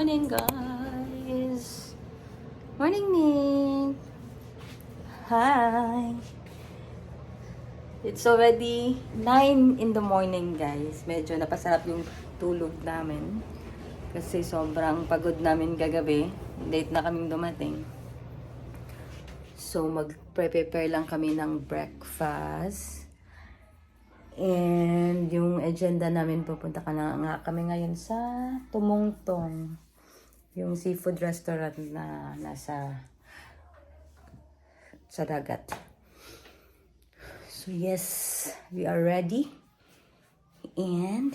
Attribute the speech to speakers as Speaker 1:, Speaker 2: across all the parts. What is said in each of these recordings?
Speaker 1: morning, guys. Morning, Nick. Hi. It's already 9 in the morning, guys. Medyo napasarap yung tulog namin. Kasi sobrang pagod namin kagabi. Late na kaming dumating. So, mag-prepare lang kami ng breakfast. And yung agenda namin, pupunta ka na nga kami ngayon sa Tumungtong. Yung seafood restaurant na nasa sa dagat. So yes, we are ready. And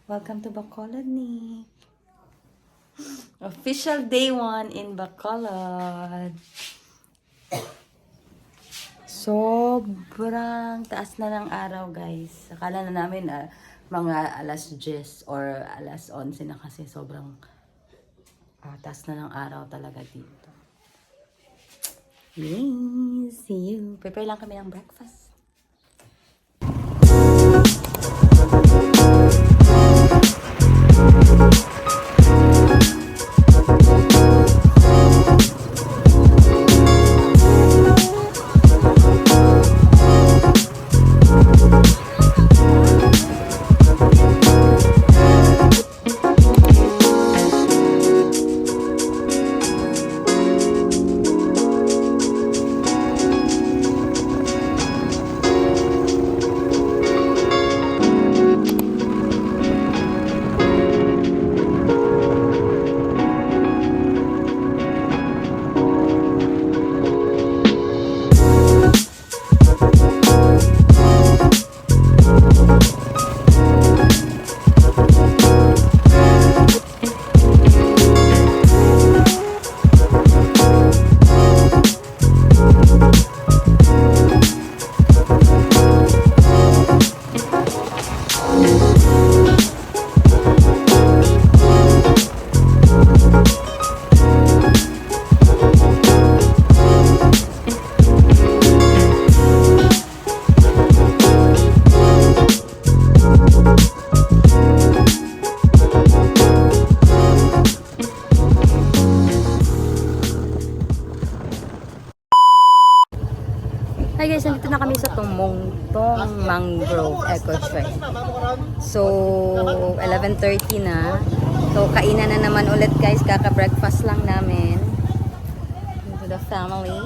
Speaker 1: welcome to Bacolod, Nick. Official day 1 in Bacolod. Sobrang taas na ng araw, guys. Akala na namin mga alas 10 or alas 11 na kasi sobrang taas na ng araw talaga dito. Yay! See you. Prepare lang kami ng breakfast. Hi guys, nandito na kami sa Tumungtong Mangrove Eco Trail. So, 11:30 na. So, kainan na naman ulit guys. Kaka-breakfast lang namin. To the family.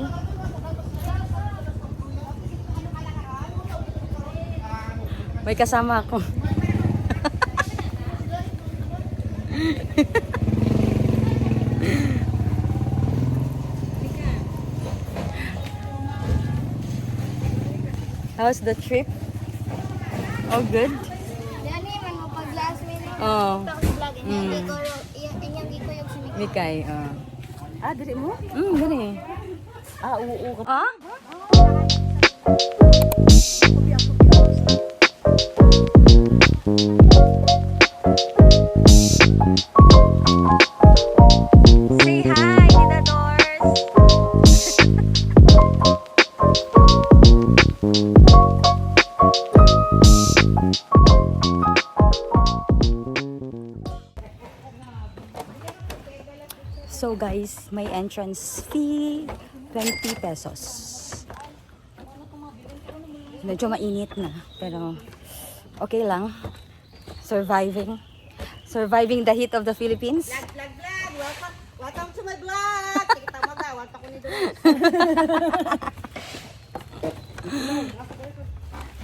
Speaker 1: May kasama ako. How's the trip? Oh, good?
Speaker 2: Dani, man mo pag last minute.
Speaker 1: Oh.
Speaker 2: Vlog, inyang ko yung sumikot.
Speaker 1: Mikay, dali mo? Dali. Oo ka. Say hi, Tita Doors. So guys, may entrance fee 20 pesos. Medyo mainit na, pero okay lang. Surviving the heat of the Philippines.
Speaker 3: Vlog. Welcome to my vlog. Kita mo ba? Welcome ko ni Doris.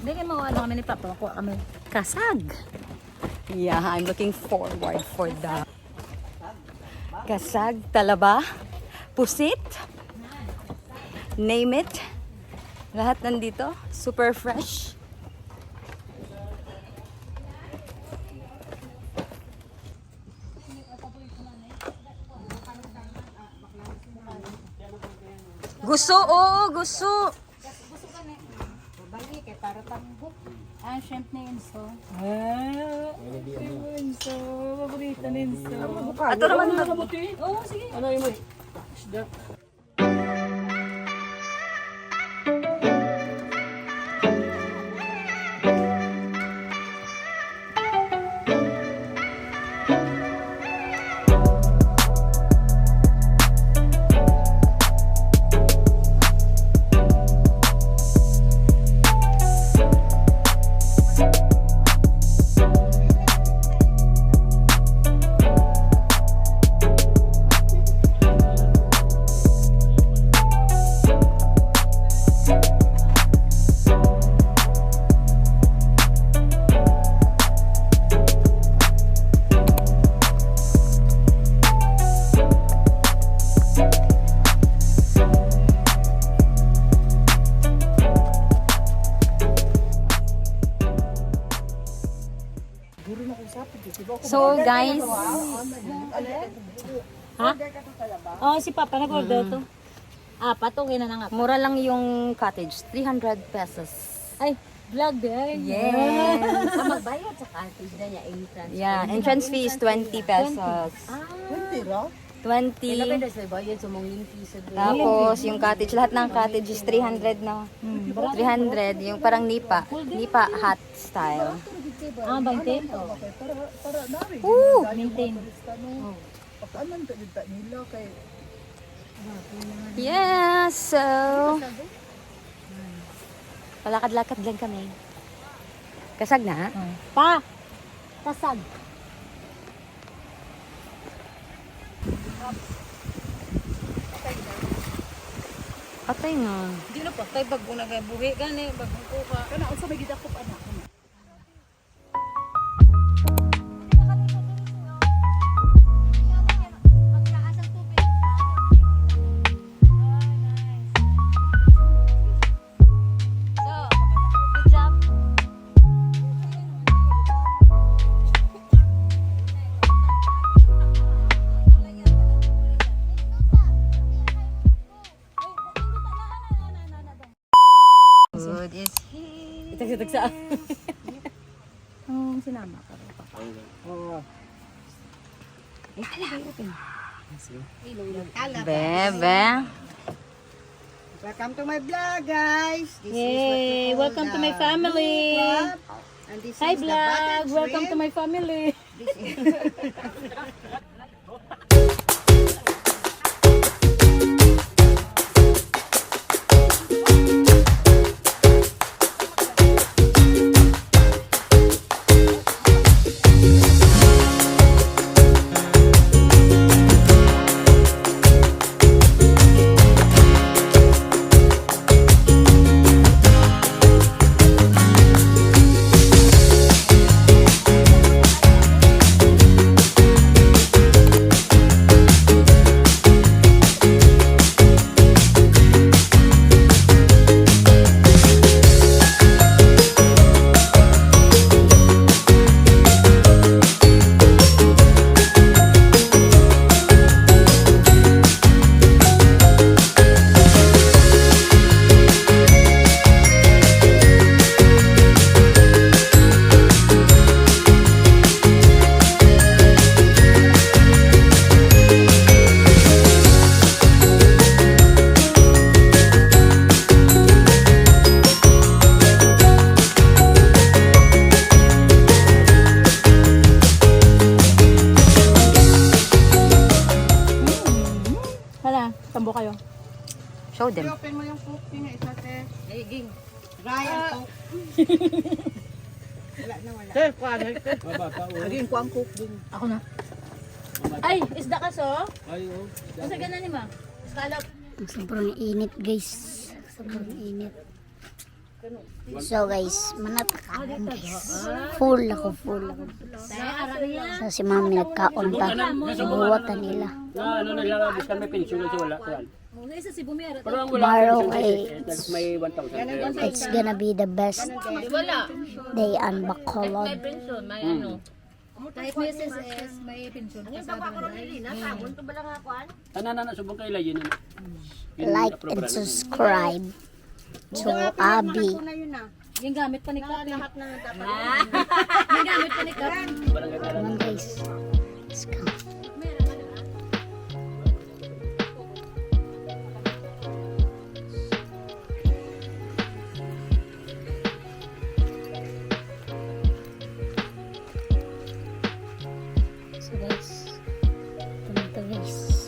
Speaker 1: Hindi kayo mawala kami ni Papa. Kuha kami kasag. Yeah, I'm looking forward for the kasag, talaba, pusit, name it. Lahat nandito. Super fresh. Gusto, oo, gusto.
Speaker 2: Balik, para pang-book. Shrimp na yun, so.
Speaker 1: Ninso. Paborito ninso. Ato naman na. Oo, sige.
Speaker 3: Ano yung mo?
Speaker 1: So guys,
Speaker 4: Ha? Oh, si Papa nag-order to. Patungin na nga.
Speaker 1: mura lang yung cottage, 300 pesos.
Speaker 4: Ay, vlog din.
Speaker 1: Yes.
Speaker 4: Magbayad sa cottage na niya, entrance.
Speaker 1: Yeah, entrance fee is 20 pesos. 20.
Speaker 4: sa bayad sa mong piso.
Speaker 1: Tapos yung cottage, lahat ng cottage is 300 na. 300, yung parang nipa. Nipa hot style.
Speaker 4: 20?
Speaker 1: Woo!
Speaker 4: Maintain.
Speaker 1: Yes, so palakad-lakad lang kami. Kasag na?
Speaker 4: Pa! Tasag.
Speaker 1: Patay na.
Speaker 4: Hindi na pa. Tayo bagong nagabuhi. Gani, bagong kuha. Kana, unsa may gidakop anak.
Speaker 1: Good is
Speaker 4: Itag sa ang sinama ka.
Speaker 1: Bebe.
Speaker 3: Welcome to my vlog, guys. This
Speaker 4: Yay! Welcome to my family.
Speaker 3: And this
Speaker 4: Hi
Speaker 3: is the
Speaker 4: vlog!
Speaker 3: butter
Speaker 4: Welcome to
Speaker 3: shrimp.
Speaker 4: my family. Hala, tambo kayo.
Speaker 1: Show them.
Speaker 3: Open mo yung cook nga isa, te. Hey, ging. Ryan, cook. Wala na, wala. Te, kuha na. Aging kuha ang cook din.
Speaker 4: Ako na. Ay, isda ka so? Ay, oh. Masa ganan ni ma? Scallop.
Speaker 5: Sobrang init guys. Sobrang init. So guys, manatakaon guys. Full ako. So si mami nagkaon pa. Buwatan nila.
Speaker 6: Ano naglalabas kami pension kasi wala ko yan.
Speaker 4: Isa si Bumera.
Speaker 6: Pero ang wala
Speaker 5: Tomorrow
Speaker 6: pension
Speaker 5: ay
Speaker 6: may 1,000.
Speaker 5: it's gonna be the best day on Bacolod.
Speaker 4: Kahit may SSS, may pension.
Speaker 6: Tanan na subong kay layin.
Speaker 5: Like and subscribe to Abby.
Speaker 3: Ako na yun, ah.
Speaker 4: Yung gamit pa ni Kap.
Speaker 3: Lahat na dapat.
Speaker 4: Yung gamit pa ni Kap.
Speaker 5: Come on guys. Let's go. So guys, ito guys.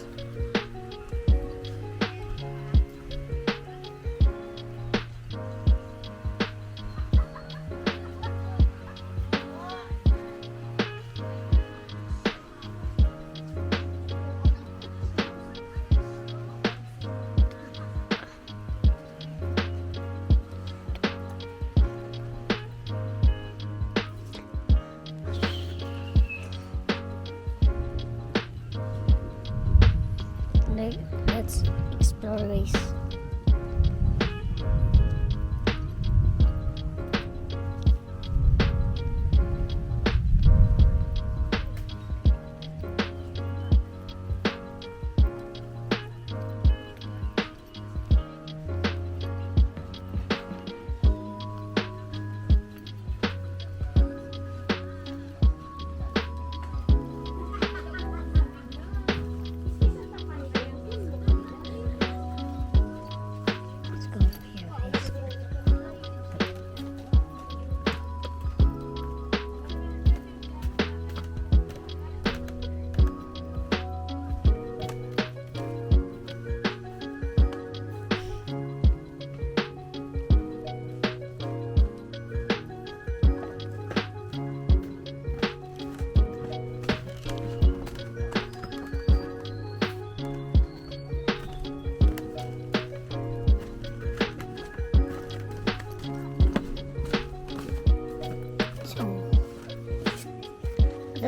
Speaker 5: Let's explore guys.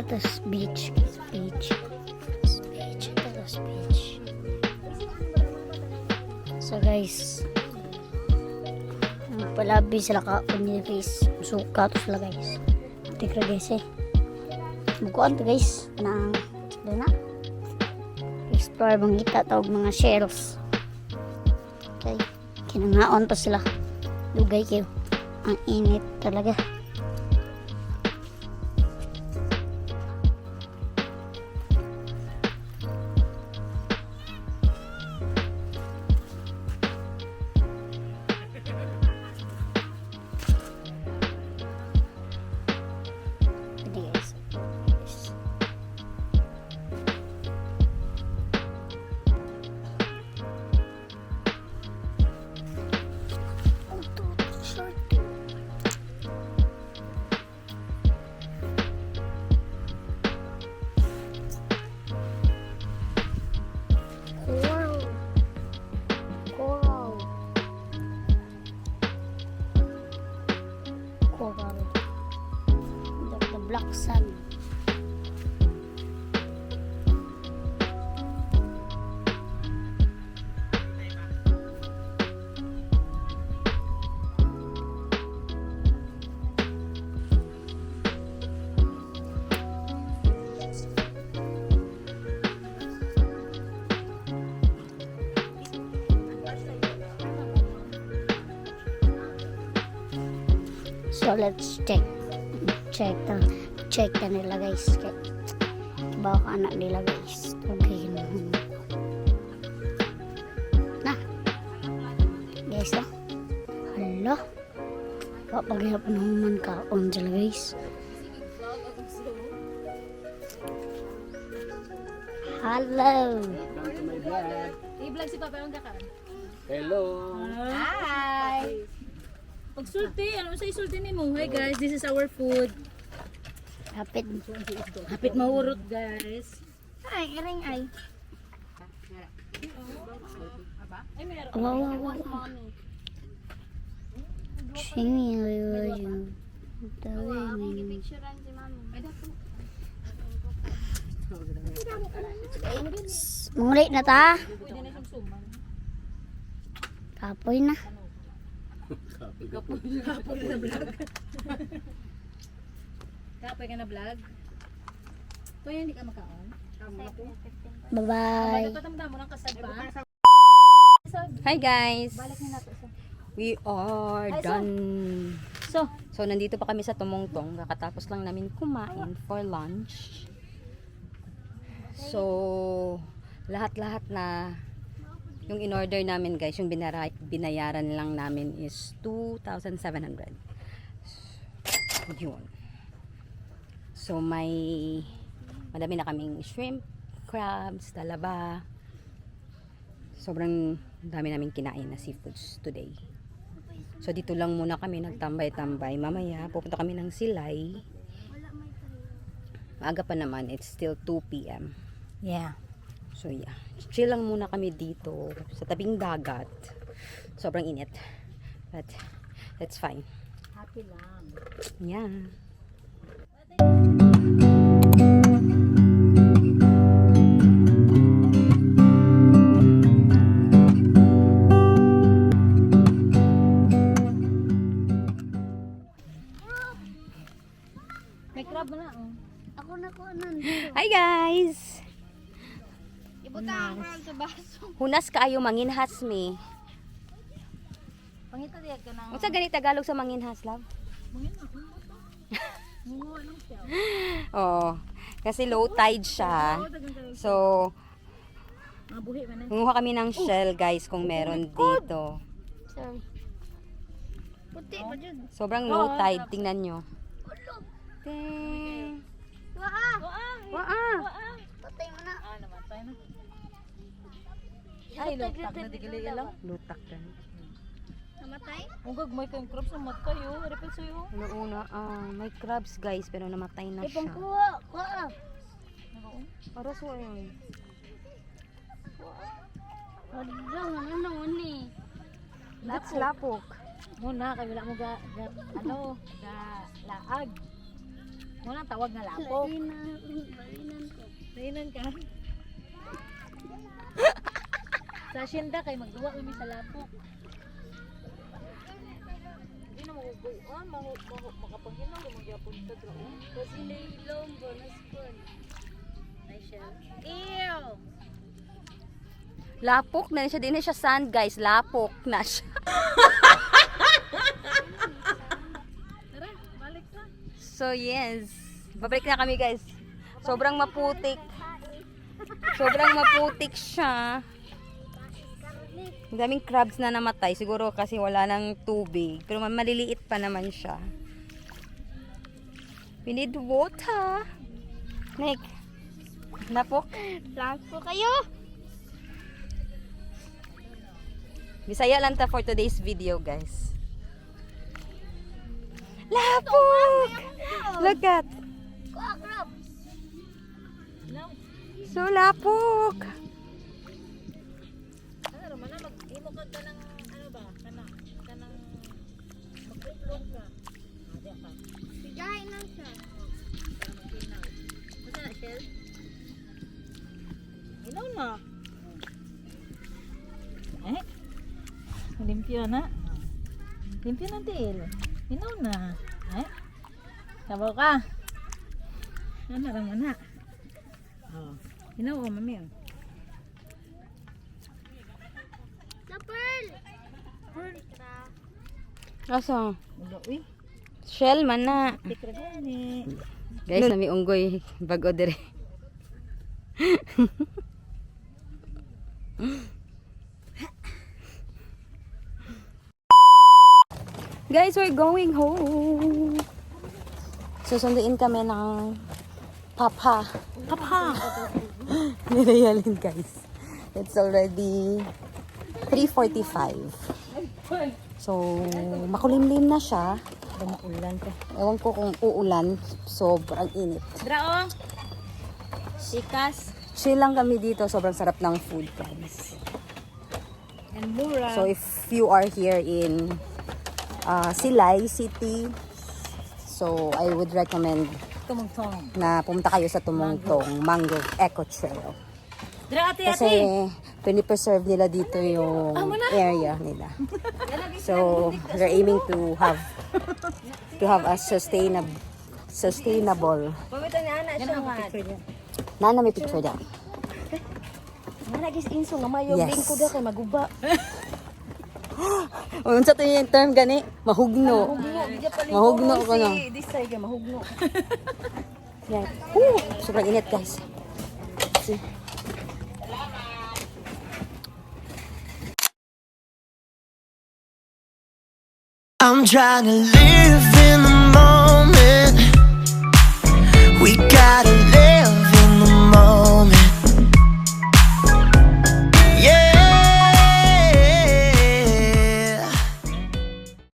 Speaker 5: Ito beach. Beach. Beach. Ito beach. So guys, palabi sila ka face suka to sila guys. Tikra guys eh. Bukuan to guys. Nang doon na. Explore mangita tawag mga shells. Okay. Kinangaon pa sila. Lugay kayo. Ang init talaga. Pwede guys. Coral. Coral. Coral. The black sand. So let's check the nila guys. Baka anak nila guys. Okay na guys no. Hala. Papaghihap naman ka on sila guys. Hello.
Speaker 6: Welcome to my vlog.
Speaker 4: I-vlog si Papa yung kakan.
Speaker 6: Hello.
Speaker 4: Hi! Pagsulti, ano sa isulti ni mo? Hi guys, this is our food. Hapit mahurot guys.
Speaker 2: Ay, iring ay.
Speaker 4: Ay, meron.
Speaker 5: Wow. Singing yung
Speaker 2: Picturean si mami.
Speaker 5: Muli na ta.
Speaker 4: Pwede na siyang suman.
Speaker 5: Kapoy na.
Speaker 4: Kapay ka na vlog? Kuya, hindi ka makaon?
Speaker 5: Bye-bye.
Speaker 4: Patamdam mo ng kasal pa?
Speaker 1: Hi guys!
Speaker 4: Balik na nato sa...
Speaker 1: We are done.
Speaker 4: So,
Speaker 1: So, nandito pa kami sa Tumongtong. Kakatapos lang namin kumain for lunch. So, lahat-lahat na yung in-order namin guys, yung binayaran lang namin is 2,700. Yun. So, madami na kaming shrimp, crabs, talaba. Sobrang dami namin kinain na seafoods today. So, dito lang muna kami nagtambay-tambay. Mamaya, pupunta kami ng Silay. Maaga pa naman. It's still 2 p.m.
Speaker 5: Yeah.
Speaker 1: So, yeah. Chill lang muna kami dito sa tabing dagat. Sobrang init. But, that's fine.
Speaker 4: happy lang.
Speaker 1: Yeah.
Speaker 4: May crab na oh.
Speaker 2: Ako na ko nun.
Speaker 1: Hi guys!
Speaker 2: Ibuta ang crab sa baso.
Speaker 1: Hunas kaayo manginhas mi.
Speaker 4: Pangita diyan ka ng...
Speaker 1: Unsa gani Tagalog sa manginhas, love? Oh, kasi low tide siya. So,
Speaker 4: Mga buhi man na.
Speaker 1: manguha kami ng shell guys kung meron dito.
Speaker 2: Sorry. Puti pa dyan.
Speaker 1: Sobrang low tide, tingnan nyo. Dang.
Speaker 2: Waa!
Speaker 1: Waa.
Speaker 2: Patay mo na.
Speaker 4: Ah, namatay na. Ay, lutak na digili lang.
Speaker 1: Lutak ka.
Speaker 2: Namatay?
Speaker 4: Ugag may kayong crab sa mat kayo. Repel sa'yo.
Speaker 1: Una, may crabs guys, pero namatay na siya.
Speaker 2: Kuha! Kuha!
Speaker 1: Para so yun.
Speaker 2: Wala, ano ni?
Speaker 1: That's lapok.
Speaker 4: Muna, kay wala mo ga laag. Walang tawag na lapok.
Speaker 2: Balinan ko.
Speaker 4: Nainan ka? Sa asyenda kay magduwa kami sa lapok. Hindi na maguguan, makapanginaw kung magyapon sa draon.
Speaker 2: Kasi nailong bonus ko.
Speaker 4: Ay siya. Ew!
Speaker 1: Lapok na siya. Di na siya sand, guys. Lapok na siya.
Speaker 4: Tara, balik na.
Speaker 1: So, yes. Babalik na kami, guys. Sobrang maputik. Sobrang maputik siya. Ang daming crabs na namatay. Siguro kasi wala nang tubig. Pero maliliit pa naman siya. We need water. Nick. Lapok.
Speaker 2: Lang po kayo.
Speaker 1: Bisaya lang ta for today's video, guys. Lapok! Look at.
Speaker 2: Kuakrap.
Speaker 4: No.
Speaker 1: So, lapok.
Speaker 4: Ano naman na, mag-imo ka ng, ano ba, kanang, mag-upload ka. Diya ka.
Speaker 2: Bigayin lang siya.
Speaker 4: Masa na, Shell? Inaw na. Eh? Limpyo na. Limpyo na, Dil. Inaw na. Eh? Sabaw ka. Ano naman na. Oh. Inaw ko, mami.
Speaker 2: Na pearl.
Speaker 1: Asa?
Speaker 4: Uy,
Speaker 1: Shell man na.
Speaker 4: tikra gani.
Speaker 1: Guys, nami unggoy. Bago dire. Guys, we're going home. Susunduin kami ng Papa. Papa! Nirayalin, guys. It's already 3:45. So, makulimlim na siya.
Speaker 4: Umuulan ka.
Speaker 1: Ewan ko kung uulan. Sobrang init.
Speaker 4: Drao. Sikas.
Speaker 1: Chill lang kami dito. Sobrang sarap ng food, guys.
Speaker 4: And mura.
Speaker 1: So, if you are here in Silay City, so I would recommend
Speaker 4: Tumugtong.
Speaker 1: na pumunta kayo sa Tumungtong Mangrove Eco Trail.
Speaker 4: Dra, ate,
Speaker 1: Kasi pinipreserve nila dito yung area nila. So, they're aiming to have a sustainable.
Speaker 4: Pamita ni Ana siya nga.
Speaker 1: Nana, may picture daw.
Speaker 4: Nagis inso nga mayo
Speaker 1: Yes.
Speaker 4: bingko daw kay maguba.
Speaker 1: Unsa to yung term gani? Mahugno. Mahugno ko na.
Speaker 4: This side kay mahugno.
Speaker 1: Yan. Sobrang init, guys. See?
Speaker 7: I'm trying to live in the moment. We gotta